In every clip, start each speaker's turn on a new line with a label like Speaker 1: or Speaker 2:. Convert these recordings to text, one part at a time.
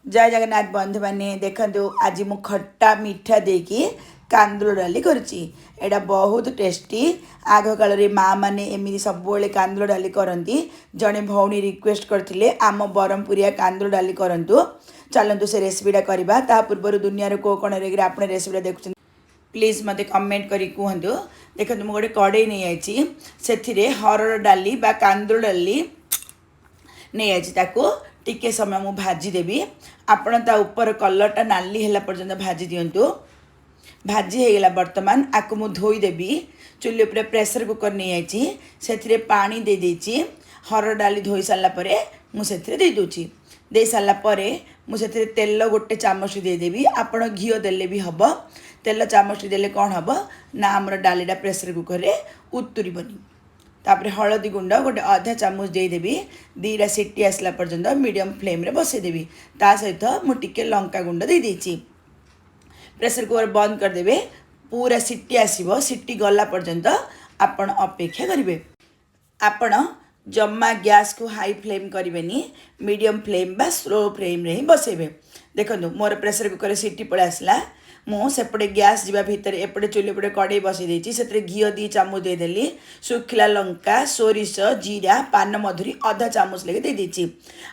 Speaker 1: जय जगन्नाथ बंधु मैंने देखो आज मु खट्टा मीठा देकी कांदुल डाली करुच्ची एटा बहुत टेस्टी। आग काल माँ मैंने एमती सब कांदुल डाली करती। जड़े भौणी रिक्वेस्ट करते आम ब्रह्मपुरिया कांदुल डाली करूँ। चलतु से रेसिपीटा करवा ता पूर्व दुनिया को कौन आप रेसिपीटा देखुं प्लीज मत कमेंट करी कहतु। देखो मुझे गोटे कड़े नहीं आई से हरड़ डाली बा कांदुल डाली नहीं आई टिके समय मु भाजीदेवी। आपण ता ऊपर कलरटा नाली है पर्यंत भाजी दिंतु। भाजी होगला बर्तमान आपको मु धोईदेवी। चुल्ली उपर प्रेसर कुकर नहीं आई से पानी दे देची। हरड़ डाली धोई सारापर मुझे दे दूची। दे सारापर मुझे तेल गोटे चामच देदेवी। आपण घी देले भी हम। तेल चामच देले कौन हम ना आमर डालीटा प्रेसर कुकर उतुरबनी। तापर हलदी गुंड गोटे आधा चामच देदेवी। दीटा सीटी आसला पर्यंत मीडियम फ्लेम रे बसईदेवी। ता सहित मुझे लंका गुंड दे देची। प्रेसर कुकर बंद करदे। पूरा सीटी आसब। सीटी गला पर्यंत आपण अपेक्षा करेंगे। आपण जम्मा गैस को हाई फ्लेम करेंगे। मीडियम फ्लेम बा स्लो फ्लेम रे ही बसइबे। देखो मोर प्रेसर कुकर सीटी पड़े आसला। मुझे गैस जावा भितर एपटे चुल्ली पटे कड़े बसई देती। से घी 2 चामच देदेली। सुखिला लंका सोरिष जीरा पान मधुरी आधा चामच लगे दे देची।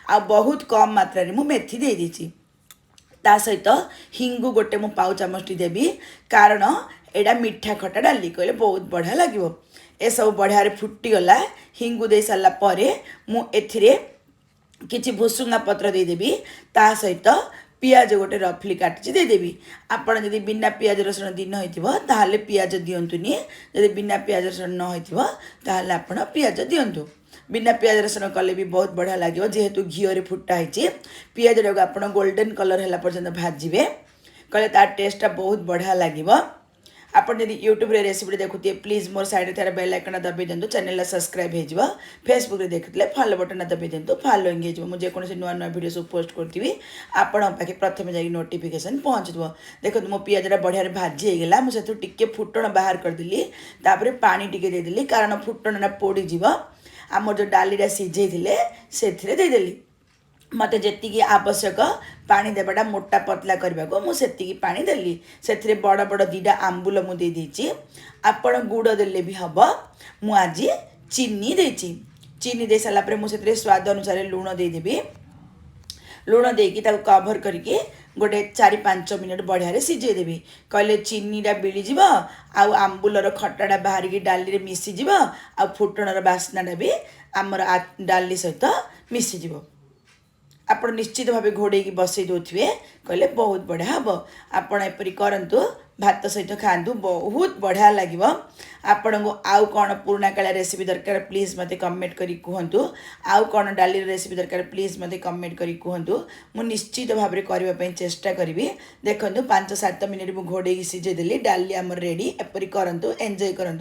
Speaker 1: आ बहुत कम मात्रा रे मु मेथी दे देची। ता सहित हिंगु गोटे मु पाउ चामच देवी। कारण एडा मीठा खटा डाली कहले बहुत बढ़िया लगे। ए सब बढ़िया फुटीगला। हिंगु दे सारा पर मुझे किसी भुसुंगा पत्र देदेवी। ता सहित पियाज गोटे रफली काटी देदेवी। आपड़ जदि बिना पियाज रसुण दिन होता पियाज दिंतुनि। जदि बिना पियाज रसुण न होता आपण पियाज दिंतु। बिना पियाज रसुण कले भी बहुत बढ़िया लगे। जेहेतु घीरे फुटाई पियाज टाक आप गोल्डन कलर है पर्यटन भाजबे कले तार टेस्टा बहुत बढ़िया लगे। आप यूट्यूब रे रेसिपी देखुए प्लीज मोर साइड थार बेल आइकन दबाई दिंतु। चैनल सब्सक्राइब हो। फेसबुक रे देखुले फॉलो बटन दबाई दिंतु। फॉलोइंग हो मुझे कौन नुआ नुआ वीडियो सब पोस्ट करी आपण पाखे प्रथम जा नोटिफिकेशन पहुँचो। देखो मो पियाजटा बढ़िया भाजी होगला। मुझे टिके फुटण बाहर करदेली। तापर पानी टिके देदेली कारण फुटणटा पोड़ीज। आम जो डालीटा सीझे से देदेली। मत जी आवश्यक पानी देवाटा मोटा पतला करने को मुझे पानी देली। से बड़ बड़ 2टा आंबुल मुझे देची। आपण गुड़ देले भी हम। मु आज चीनी देची। चीनी दे सारापर मुझे स्वाद अनुसार लुण देदेवी। लुण देकी कभर करके गोटे 4-5 मिनट बढ़िया सीझेदेवी। कहले चीनीटा बिलीज आंबुलर खटाटा बाहर की डाली रे मिसीज आ फुटणर बास्नाटा भी आमर डाली सहित मिसीज। आप निश्चित भाव घोड़े बसई दे कहले बहुत बढ़िया हम। आपड़ एपरी करंतु भात सहित खातु बहुत बढ़िया लगे। आपण को आउ कौन पुराणा कालिया रेसिपी दरकार प्लीज मत कमेंट करी कहतु। आउ कौन डाली रेसिपी दरकार प्लीज मत कमेंट करी कहतु। मु निश्चित भाव में करने चेष्टा करी। देखो 5-7 मिनट मु घोड़े सीझेदेली। डाली आमर रेडी। एपरी करंतु एंजॉय करंतु।